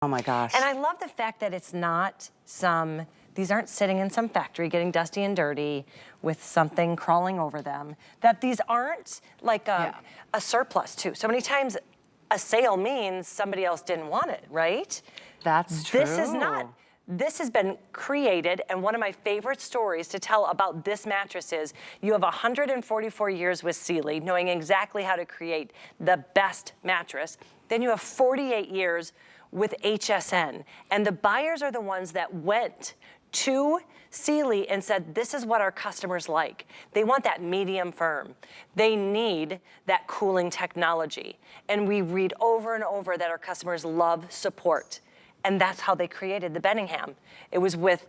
Oh my gosh. And I love the fact that it's not these aren't sitting in some factory getting dusty and dirty with something crawling over them. That these aren't like a surplus too. So many times a sale means somebody else didn't want it, right? That's true. This is not. This has been created, and one of my favorite stories to tell about this mattress is you have 144 years with Sealy, knowing exactly how to create the best mattress. Then you have 48 years with HSN, and the buyers are the ones that went to Sealy and said, this is what our customers like. They want that medium firm. They need that cooling technology. And we read over and over that our customers love support. And that's how they created the Bedingham. It was with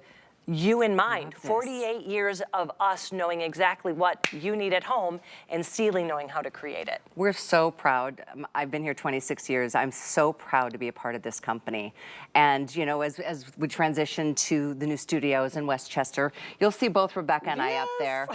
you in mind. 48 years of us knowing exactly what you need at home and Sealy knowing how to create it. We're so proud. I've been here 26 years. I'm so proud to be a part of this company. And you know, as we transition to the new studios in Westchester, you'll see both Rebecca and I up there.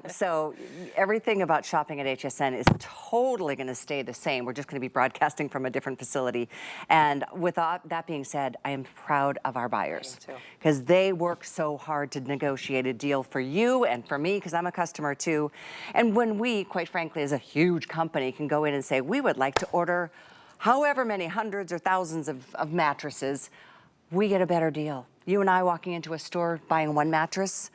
So everything about shopping at HSN is totally going to stay the same. We're just going to be broadcasting from a different facility. And with that being said, I am proud of our buyers because they work so hard to negotiate a deal for you and for me, because I'm a customer too. And when we, quite frankly, as a huge company, can go in and say, we would like to order however many hundreds or thousands of mattresses, we get a better deal. You and I walking into a store buying one mattress,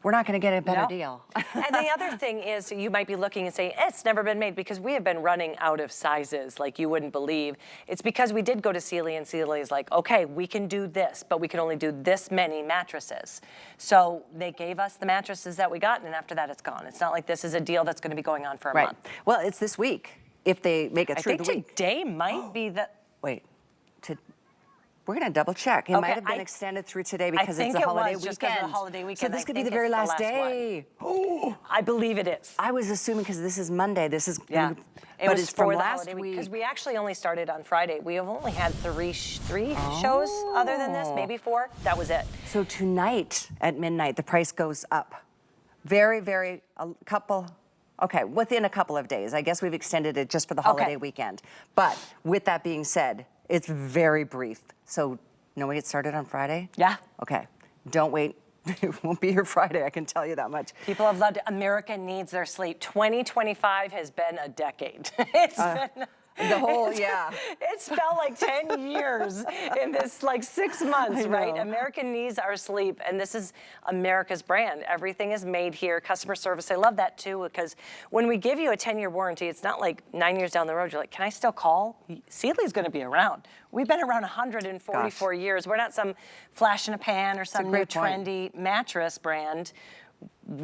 we're not going to get a better deal. And the other thing is, you might be looking and saying, it's never been made, because we have been running out of sizes like you wouldn't believe. It's because we did go to Sealy, and Sealy is like, okay, we can do this, but we can only do this many mattresses. So they gave us the mattresses that we got, and after that, it's gone. It's not like this is a deal that's going to be going on for a month. Well, it's this week, if they make it through the week. I think today might be the... Wait. We're going to double check. It might have been extended through today because it's a holiday weekend. Just because of the holiday weekend. So this could be the very last day. I believe it is. I was assuming because this is Monday. This is it but was it's for from the last holiday week. Because we actually only started on Friday. We have only had three shows other than this, maybe 4. That was it. So tonight at midnight, the price goes up. Okay, within a couple of days. I guess we've extended it just for the holiday weekend. But with that being said, it's very brief. So no, we get started on Friday? Yeah. Okay. Don't wait. It won't be here Friday, I can tell you that much. People have loved it. America needs their sleep. 2025 has been a decade. It's been... The whole, It's felt like 10 years in this, like 6 months, right? America needs our sleep, and this is America's brand. Everything is made here. Customer service, I love that too, because when we give you a 10-year warranty, it's not like 9 years down the road, you're like, can I still call? Sealy's gonna be around. We've been around 144 years. We're not some flash in a pan or some new trendy mattress brand.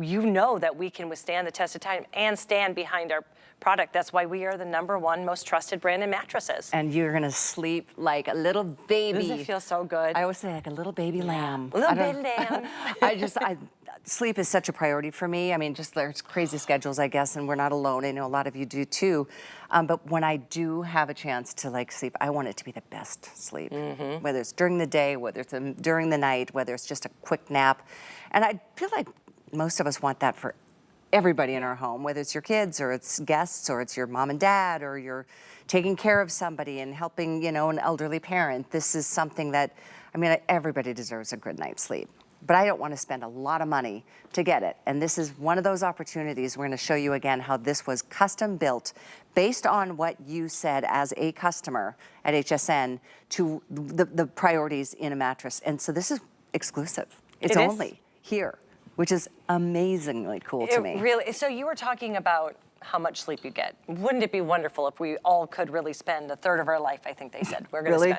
You know that we can withstand the test of time and stand behind our product. That's why we are the #1 most trusted brand in mattresses. And you're gonna sleep like a little baby. Doesn't it feel so good? I always say like a little baby lamb. Little baby lamb. Sleep is such a priority for me. I mean, just there's crazy schedules, I guess, and we're not alone. I know a lot of you do too. But when I do have a chance to like sleep, I want it to be the best sleep. Whether it's during the day, whether it's during the night, whether it's just a quick nap. And I feel like most of us want that for everybody in our home, whether it's your kids or it's guests or it's your mom and dad or you're taking care of somebody and helping, you know, an elderly parent. This is something that, I mean, everybody deserves a good night's sleep. But I don't want to spend a lot of money to get it. And this is one of those opportunities. We're going to show you again how this was custom built based on what you said as a customer at HSN to the priorities in a mattress. And so this is exclusive. It's only here, which is amazingly cool to me. Really, so you were talking about how much sleep you get. Wouldn't it be wonderful if we all could really spend a third of our life, I think they said, we're gonna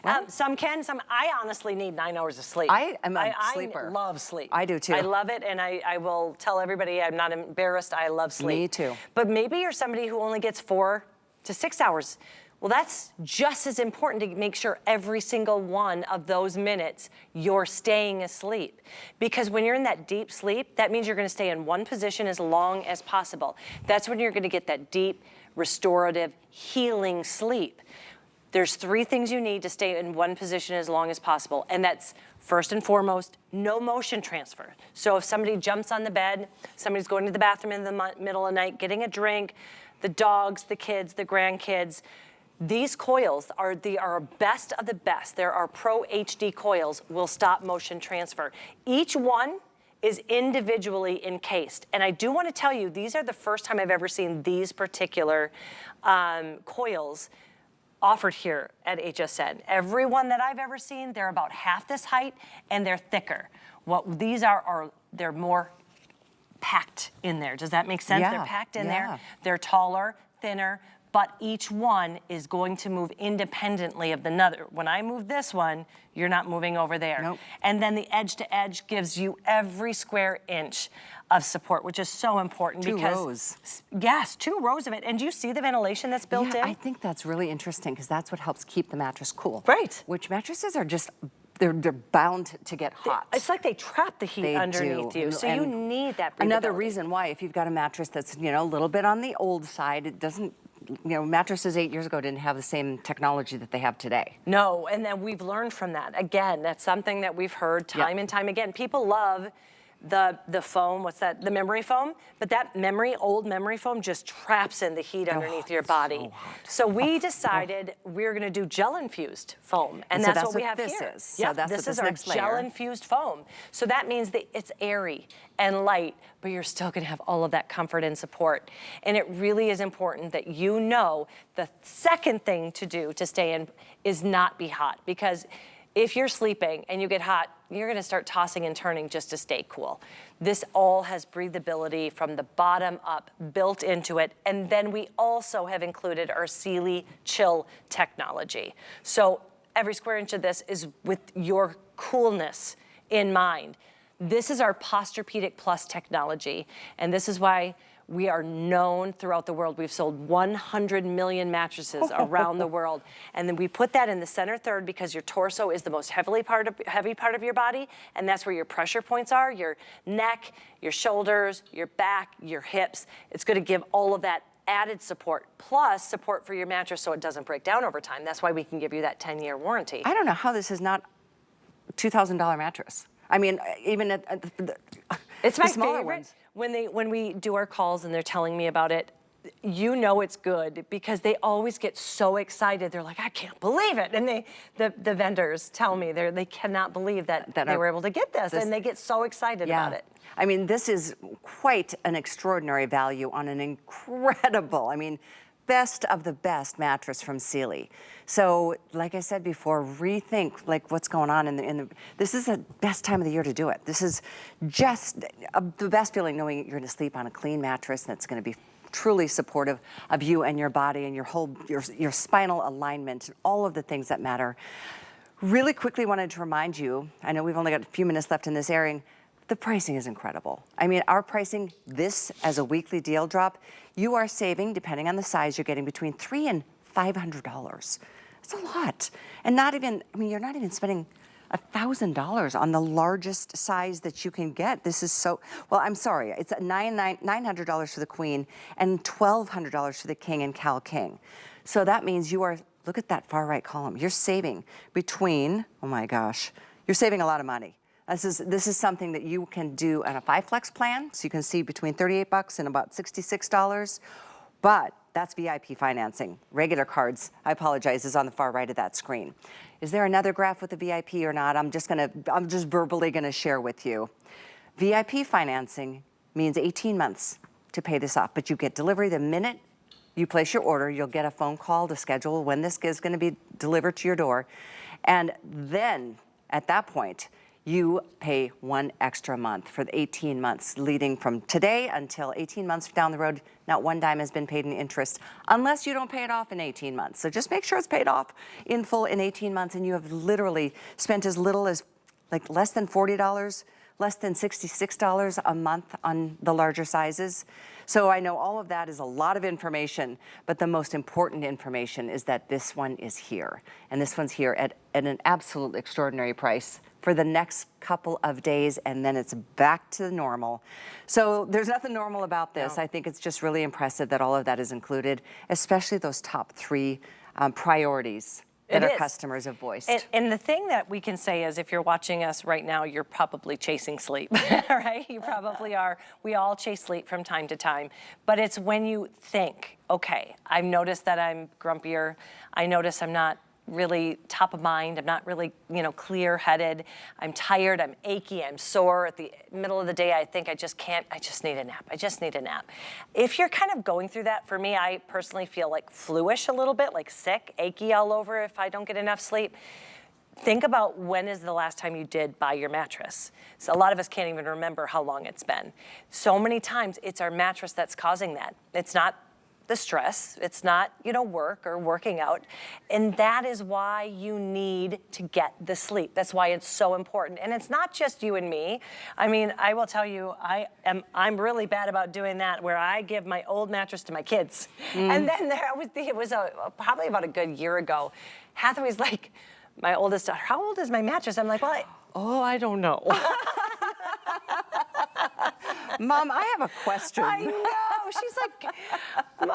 spend. Some can, I honestly need 9 hours of sleep. I am a sleeper. I love sleep. I do too. I love it, and I will tell everybody I'm not embarrassed, I love sleep. Me too. But maybe you're somebody who only gets 4 to 6 hours. Well, that's just as important to make sure every single one of those minutes you're staying asleep. Because when you're in that deep sleep, that means you're gonna stay in one position as long as possible. That's when you're gonna get that deep, restorative, healing sleep. There's 3 things you need to stay in one position as long as possible, and that's first and foremost, no motion transfer. So if somebody jumps on the bed, somebody's going to the bathroom in the middle of the night, getting a drink, the dogs, the kids, the grandkids, These coils are best of the best. There are Pro HD coils, will stop motion transfer. Each one is individually encased. And I do want to tell you, these are the first time I've ever seen these particular coils offered here at HSN. Every one that I've ever seen, they're about half this height and they're thicker. What these are they're more packed in there. Does that make sense? Yeah, They're packed in yeah. there. They're taller, thinner, but each one is going to move independently of the other. When I move this one, you're not moving over there. Nope. And then the edge to edge gives you every square inch of support, which is so important. Two because rows. Yes, 2 rows of it. And do you see the ventilation that's built in? I think that's really interesting because that's what helps keep the mattress cool. Right. Which mattresses are just, they're bound to get hot. It's like they trap the heat They underneath do. you, so you And need that breathability. Another reason why, if you've got a mattress that's, you know, a little bit on the old side, it doesn't, you know, mattresses 8 years ago didn't have the same technology that they have today. No, and then we've learned from that. Again, that's something that we've heard time and time again. People love the foam, what's that, the memory foam, but that old memory foam just traps in the heat underneath your body. So we decided we're gonna do gel-infused foam, and so that's what we what have this here. is. So Yep, that's this what is this our next layer. gel-infused foam. So that means that it's airy and light, but you're still gonna have all of that comfort and support. And it really is important that you know the second thing to do to stay in is not be hot, because if you're sleeping and you get hot, you're gonna start tossing and turning just to stay cool. This all has breathability from the bottom up built into it. And then we also have included our SealyChill technology. So every square inch of this is with your coolness in mind. This is our Posturepedic Plus technology. And this is why we are known throughout the world. We've sold 100 million mattresses around the world. And then we put that in the center third because your torso is the most heavy part of your body, and that's where your pressure points are, your neck, your shoulders, your back, your hips. It's gonna give all of that added support, plus support for your mattress so it doesn't break down over time. That's why we can give you that 10-year warranty. I don't know how this is not a $2,000 mattress. I mean, even at It's the my smaller favorite ones. when we do our calls and they're telling me about it. You know it's good because they always get so excited. They're like, I can't believe it, and the vendors tell me they cannot believe that they were able to get this, and they get so excited about it. I mean, this is quite an extraordinary value on an incredible, I mean, best of the best mattress from Sealy. So, like I said before, rethink like what's going on in the. This is the best time of the year to do it. This is just the best feeling knowing you're going to sleep on a clean mattress that's going to be truly supportive of you and your body and your spinal alignment, all of the things that matter. Really quickly wanted to remind you. I know we've only got a few minutes left in this airing. The pricing is incredible. I mean, our pricing, this as a weekly deal drop, you are saving, depending on the size, you're getting between $300 and $500. It's a lot. And not even, I mean, you're not even spending $1,000 on the largest size that you can get. This is so, well, I'm sorry, it's $900 for the queen and $1,200 for the king and Cal King. So that means you are, look at that far right column, you're saving between, oh my gosh, you're saving a lot of money. This is something that you can do on a 5-flex plan, so you can see between $38 and about $66, but that's VIP financing. Regular cards, I apologize, is on the far right of that screen. Is there another graph with the VIP or not? I'm just verbally gonna share with you. VIP financing means 18 months to pay this off, but you get delivery the minute you place your order. You'll get a phone call to schedule when this is gonna be delivered to your door. And then at that point, you pay one extra month for the 18 months leading from today until 18 months down the road. Not one dime has been paid in interest unless you don't pay it off in 18 months. So just make sure it's paid off in full in 18 months and you have literally spent as little as like less than $40, less than $66 a month on the larger sizes. So I know all of that is a lot of information, but the most important information is that this one is here. And this one's here at an absolute extraordinary price for the next couple of days, and then it's back to normal. So there's nothing normal about this. No. I think it's just really impressive that all of that is included, especially those top 3 priorities that It our is. customers have voiced. And the thing that we can say is if you're watching us right now, you're probably chasing sleep, right? You probably are. We all chase sleep from time to time. But it's when you think, okay, I've noticed that I'm grumpier. I notice I'm not really top of mind. I'm not really, clear-headed. I'm tired, I'm achy, I'm sore. At the middle of the day, I think I just need a nap. I just need a nap. If you're kind of going through that, for me, I personally feel like fluish a little bit, like sick, achy all over if I don't get enough sleep. Think about when is the last time you did buy your mattress. So a lot of us can't even remember how long it's been. So many times it's our mattress that's causing that. It's not the stress, it's not, work or working out. And that is why you need to get the sleep. That's why it's so important. And it's not just you and me. I mean, I will tell you, I'm really bad about doing that where I give my old mattress to my kids. And then it was probably about a good year ago. Hathaway's like, my oldest daughter, how old is my mattress? I'm like, well, I don't know. Mom, I have a question. I know. She's like, and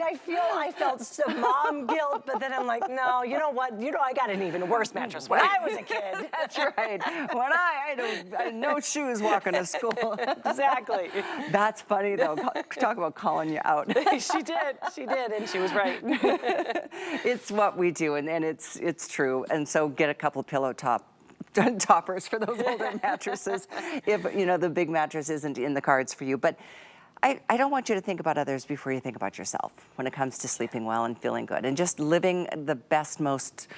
I felt some mom guilt, but then I'm like, no, you know what? I got an even worse mattress when I was a kid. That's right. When I had no shoes walking to school. Exactly. That's funny, though. Talk about calling you out. She did, and she was right. It's what we do, and it's true. And so get a couple pillow toppers for those older mattresses if the big mattress isn't in the cards for you. But I don't want you to think about others before you think about yourself when it comes to sleeping well and feeling good and just living the best, most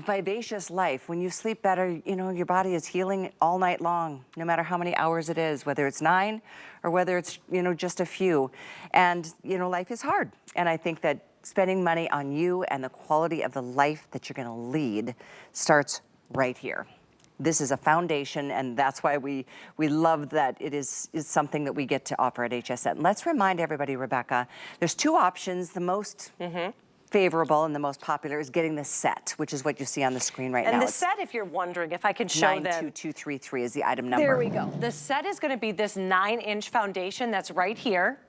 vivacious life. When you sleep better, your body is healing all night long, no matter how many hours it is, whether it's 9 or whether it's just a few. And life is hard, and I think that spending money on you and the quality of the life that you're going to lead starts right here. This is a foundation, and that's why we love that it is something that we get to offer at HSN. And let's remind everybody, Rebecca, there's 2 options. The most favorable and the most popular is getting the set, which is what you see on the screen right now. And the set, if you're wondering, if I can show them. 92233 is the item number. There we go. The set is going to be this 9-inch foundation that's right here.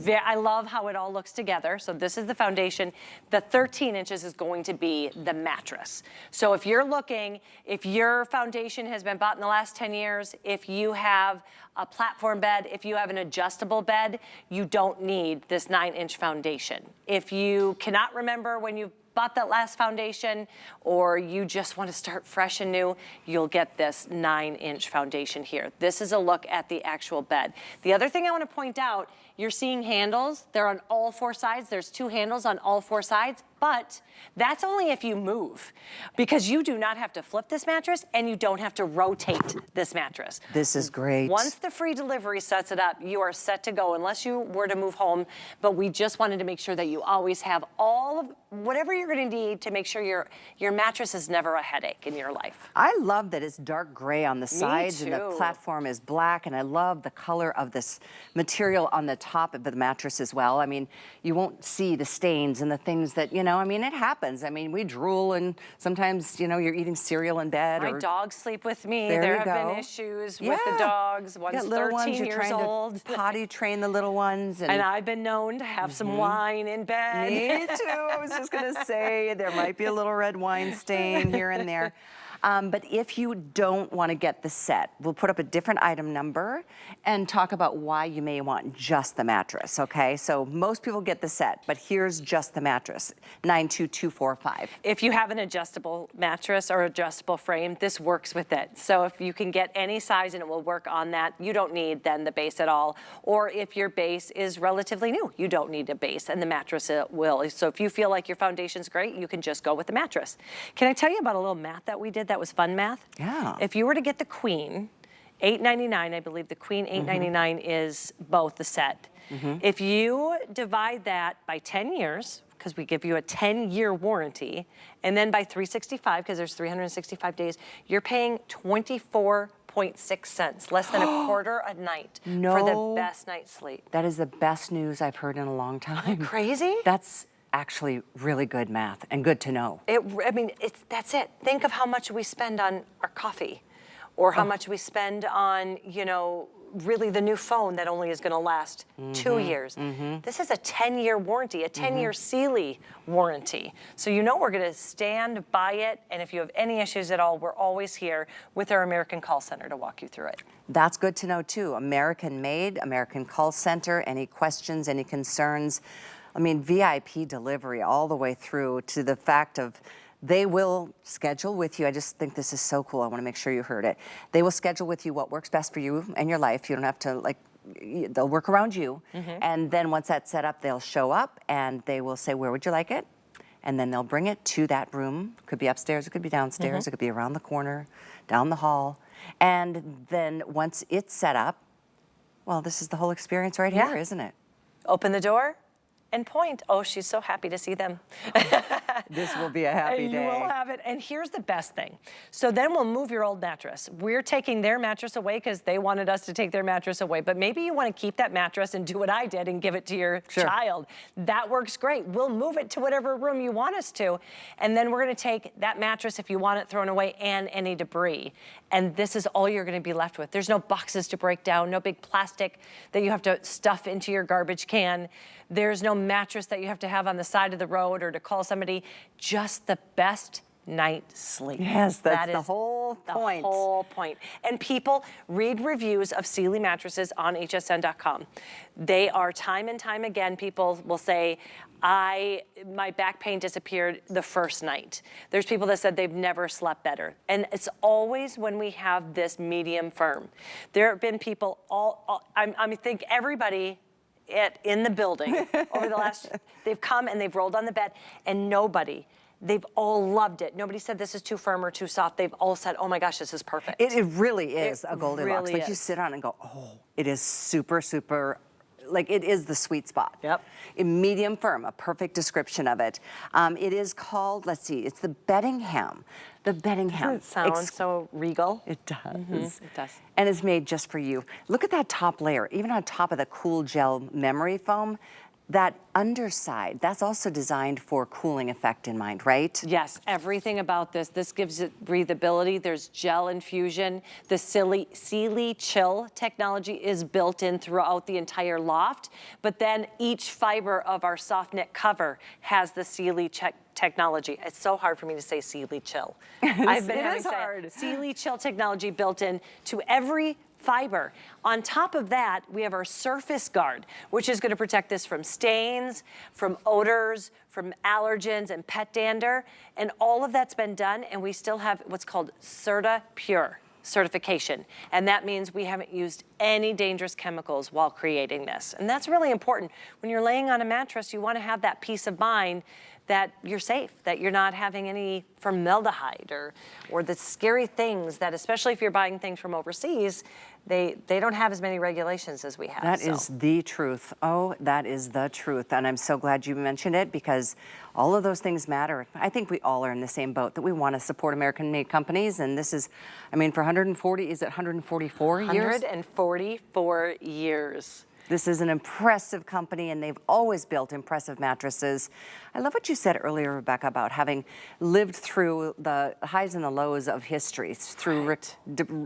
I love how it all looks together. So this is the foundation. The 13 inches is going to be the mattress. So if you're looking, if your foundation has been bought in the last 10 years, if you have a platform bed, if you have an adjustable bed, you don't need this 9-inch foundation. If you cannot remember when you bought that last foundation, or you just want to start fresh and new, you'll get this 9-inch foundation here. This is a look at the actual bed. The other thing I want to point out, you're seeing handles. They're on all 4 sides. There's 2 handles on all 4 sides, but that's only if you move, because you do not have to flip this mattress and you don't have to rotate this mattress. This is great. Once the free delivery sets it up, you are set to go unless you were to move home, but we just wanted to make sure that you always have all of whatever you're going to need to make sure your mattress is never a headache in your life. I love that it's dark gray on the sides and the too. platform is black, and I love the color of this material on the top of the mattress as well. I mean, you won't see the stains and the things that, it happens. I mean, we drool, and sometimes, you're eating cereal in bed. My dogs sleep with me. There There you have go. been issues with the dogs. One's got little 13 ones, you're years trying old. to potty train the little ones. And I've been known to have some wine in bed. Me too. I was just going to say there might be a little red wine stain here and there. But if you don't want to get the set, we'll put up a different item number and talk about why you may want just the mattress, okay? So most people get the set, but here's just the mattress, 92245. If you have an adjustable mattress or adjustable frame, this works with it. So if you can get any size and it will work on that, you don't need then the base at all. Or if your base is relatively new, you don't need a base, and the mattress will. So if you feel like your foundation's great, you can just go with the mattress. Can I tell you about a little math that we did that was fun math? Yeah. If you were to get the queen, $8.99, I believe the queen $8.99 is both the set. If you divide that by 10 years, because we give you a 10-year warranty, and then by 365, because there's 365 days, you're paying 24.6 cents, less than a quarter a night for the best night's sleep. That is the best news I've heard in a long time. Crazy? That's actually really good math and good to know. That's it. Think of how much we spend on our coffee, or how much we spend on, really the new phone that only is gonna last 2 years. This is a 10-year warranty, a 10-year Sealy warranty. So you know we're gonna stand by it, and if you have any issues at all, we're always here with our American call center to walk you through it. That's good to know too. American made, American call center, any questions, any concerns. I mean, VIP delivery all the way through to the fact of they will schedule with you. I just think this is so cool. I want to make sure you heard it. They will schedule with you what works best for you and your life. You don't have to they'll work around you. And then once that's set up, they'll show up and they will say, where would you like it? And then they'll bring it to that room. Could be upstairs, it could be downstairs, it could be around the corner, down the hall. And then once it's set up, well, this is the whole experience right here, isn't it? Open the door and point. Oh, she's so happy to see them. This will be a happy day. You will have it. And here's the best thing. So then we'll move your old mattress. We're taking their mattress away because they wanted us to take their mattress away. But maybe you want to keep that mattress and do what I did and give it to your child. That works great. We'll move it to whatever room you want us to. And then we're going to take that mattress, if you want it thrown away, and any debris. And this is all you're going to be left with. There's no boxes to break down, no big plastic that you have to stuff into your garbage can. There's no mattress that you have to have on the side of the road or to call somebody. Just the best night's sleep. Yes, that's the whole point. The whole point. And people, read reviews of Sealy mattresses on hsn.com. They are time and time again, people will say, my back pain disappeared the first night. There's people that said they've never slept better. And it's always when we have this medium firm. There have been people, I think everybody in the building over the last, they've come and they've rolled on the bed and they've all loved it. Nobody said this is too firm or too soft. They've all said, oh my gosh, this is perfect. It really is a Goldilocks. Really you sit on it and go, oh, it is super, super, it is the sweet spot. Yep. In medium firm, a perfect description of it. It is called, let's see, it's the Bedingham. The Bedingham. It sounds so regal. It does. It does. And it's made just for you. Look at that top layer, even on top of the cool gel memory foam. That underside, that's also designed for cooling effect in mind, right? Yes, everything about this gives it breathability. There's gel infusion. The SealyChill technology is built in throughout the entire loft, but then each fiber of our soft knit cover has the Sealy technology. It's so hard for me to say SealyChill. I've been having to say SealyChill technology built in to every fiber. On top of that, we have our SurfaceGuard, which is going to protect this from stains, from odors, from allergens and pet dander, and all of that's been done, and we still have what's called CertaPure certification, and that means we haven't used any dangerous chemicals while creating this. And that's really important. When you're laying on a mattress, you want to have that peace of mind that you're safe, that you're not having any formaldehyde or the scary things that, especially if you're buying things from overseas, they don't have as many regulations as we have. That is the truth. Oh, that is the truth. And I'm so glad you mentioned it because all of those things matter. I think we all are in the same boat that we want to support American-made companies. And this is, I mean, for 140, is it 144 years? 144 years. This is an impressive company, and they've always built impressive mattresses. I love what you said earlier, Rebecca, about having lived through the highs and the lows of history, through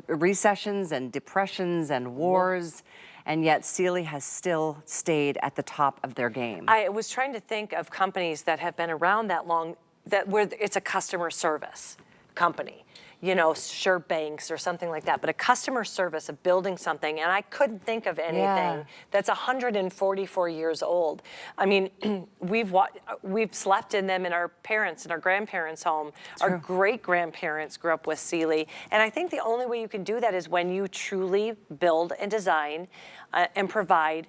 recessions and depressions and wars, and yet Sealy has still stayed at the top of their game. I was trying to think of companies that have been around that long, where it's a customer service company. You know, Banks or something like that, but a customer service of building something, and I couldn't think of anything that's 144 years old. I mean, we've slept in them in our parents' and our grandparents' home. Our great-grandparents grew up with Sealy, and I think the only way you can do that is when you truly build and design and provide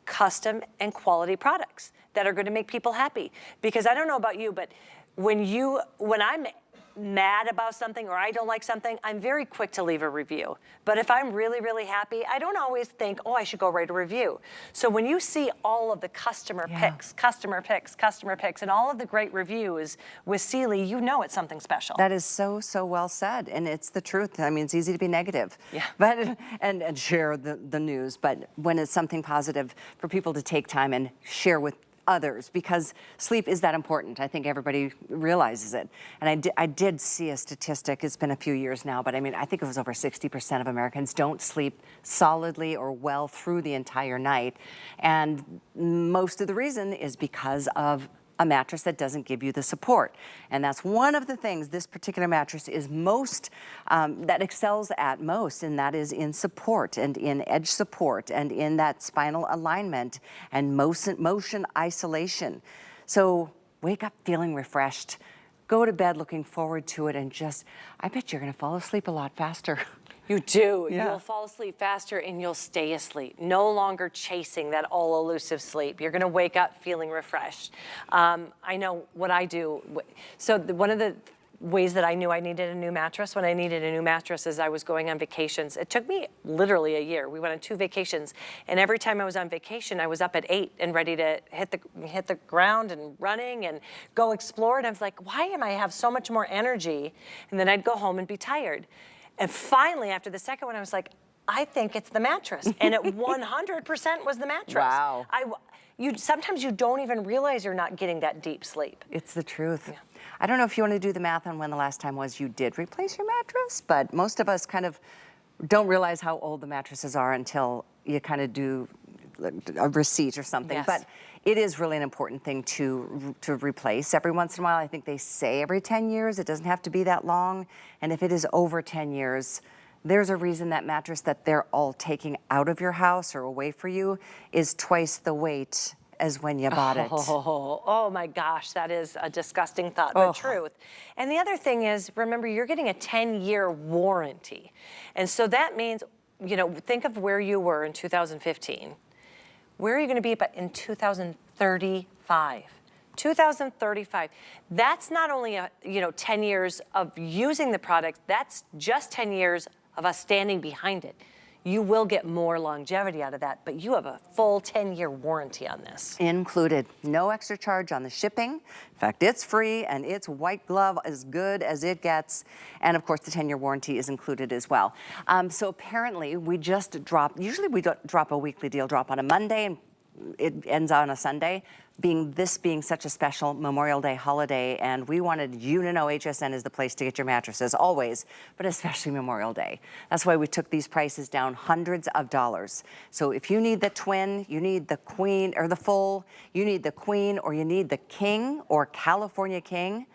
custom and quality products that are going to make people happy. Because I don't know about you, but when I'm mad about something or I don't like something, I'm very quick to leave a review. But if I'm really, really happy, I don't always think, oh, I should go write a review. So when you see all of the customer picks, and all of the great reviews with Sealy, you know it's something special. That is so, so well said, and it's the truth. I mean, it's easy to be negative, but and share the news, but when it's something positive, for people to take time and share with others, because sleep is that important. I think everybody realizes it. And I did see a statistic, it's been a few years now, but I mean, I think it was over 60% of Americans don't sleep solidly or well through the entire night. And most of the reason is because of a mattress that doesn't give you the support. And that's one of the things this particular mattress is most, that excels at most, and that is in support and in edge support and in that spinal alignment and motion isolation. So wake up feeling refreshed, go to bed looking forward to it, and just, I bet you're gonna fall asleep a lot faster. You do. Yeah. You'll fall asleep faster and you'll stay asleep. No longer chasing that all elusive sleep. You're gonna wake up feeling refreshed. I know what I do. So one of the ways that I knew I needed a new mattress when I needed a new mattress is I was going on vacations. It took me literally a year. We went on 2 vacations, and every time I was on vacation, I was up at 8 and ready to hit the ground and running and go explore. And I was like, why am I have so much more energy? And then I'd go home and be tired. And finally, after the second one, I was like, I think it's the mattress. And it 100% was the mattress. Wow. Sometimes you don't even realize you're not getting that deep sleep. It's the truth. Yeah. I don't know if you want to do the math on when the last time was you did replace your mattress, but most of us kind of don't realize how old the mattresses are until you kind of do a receipt or something. Yes. But it is really an important thing to replace every once in a while. I think they say every 10 years. It doesn't have to be that long. And if it is over 10 years, there's a reason that mattress that they're all taking out of your house or away for you is twice the weight as when you bought it. Oh my gosh, that is a disgusting thought, but truth. And the other thing is, remember, you're getting a 10-year warranty. And so that means, you know, think of where you were in 2015. Where are you going to be in 2035? 2035. That's not only 10 years of using the product, that's just 10 years of us standing behind it. You will get more longevity out of that, but you have a full 10-year warranty on this. Included. No extra charge on the shipping. In fact, it's free, and it's white glove, as good as it gets. And of course, the 10-year warranty is included as well. So apparently, we just dropped, usually we drop a weekly deal drop on a Monday, and it ends on a Sunday. This being such a special Memorial Day holiday, and we wanted you to know HSN is the place to get your mattresses always, but especially Memorial Day. That's why we took these prices down hundreds of dollars. So if you need the twin, you need the queen or the full, you need the queen, or you need the king or California king,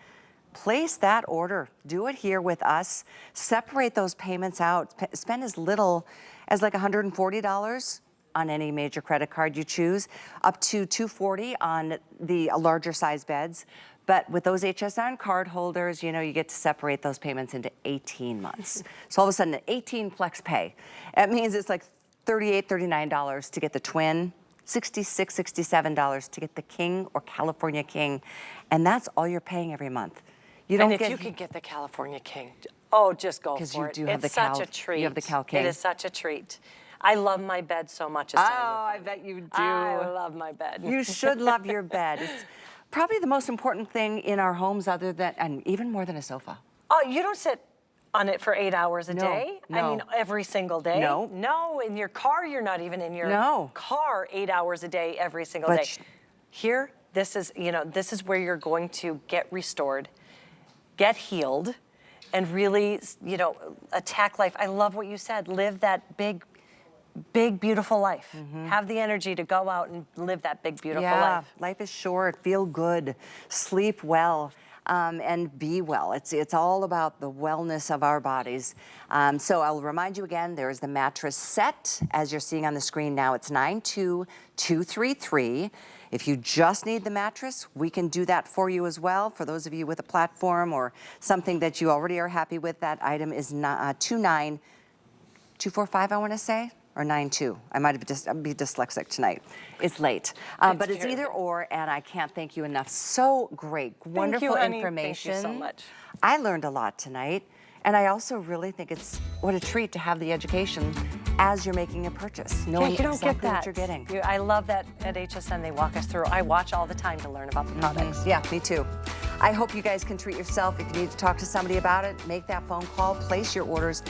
place that order. Do it here with us. Separate those payments out. Spend as little as like $140 on any major credit card you choose, up to $240 on the larger size beds. But with those HSN card holders, you know, you get to separate those payments into 18 months. So all of a sudden, an 18 flex pay. That means it's like $38, $39 to get the twin, $66, $67 to get the king or California king. And that's all you're paying every month. You don't and if you could get the California king, oh, just go for it. It's such a treat. You have the Cal King. It is such a treat. I love my bed so much. As I bet you do. I love my bed. You should love your bed. It's probably the most important thing in our homes, other than, and even more than a sofa. Oh, you don't sit on it for 8 hours a day? No. I mean, every single day? No. No, in your car, you're not even in your car 8 hours a day, every single day. Here, this is where you're going to get restored, get healed, and really, attack life. I love what you said. Live that big, beautiful life. Have the energy to go out and live that big, beautiful life. Life is short. Feel good. Sleep well. And be well. It's all about the wellness of our bodies. So I'll remind you again, there's the mattress set, as you're seeing on the screen now. It's 92233. If you just need the mattress, we can do that for you as well. For those of you with a platform or something that you already are happy with, that item is 29245, I want to say. Or 92. I might be dyslexic tonight. It's late. But it's either or, and I can't thank you enough. So great, wonderful information. Thank you so much. I learned a lot tonight, and I also really think it's what a treat to have the education as you're making a purchase, knowing exactly what you're getting. I love that at HSN they walk us through. I watch all the time to learn about the products. Yeah, me too. I hope you guys can treat yourself. If you need to talk to somebody about it, make that phone call, place your orders.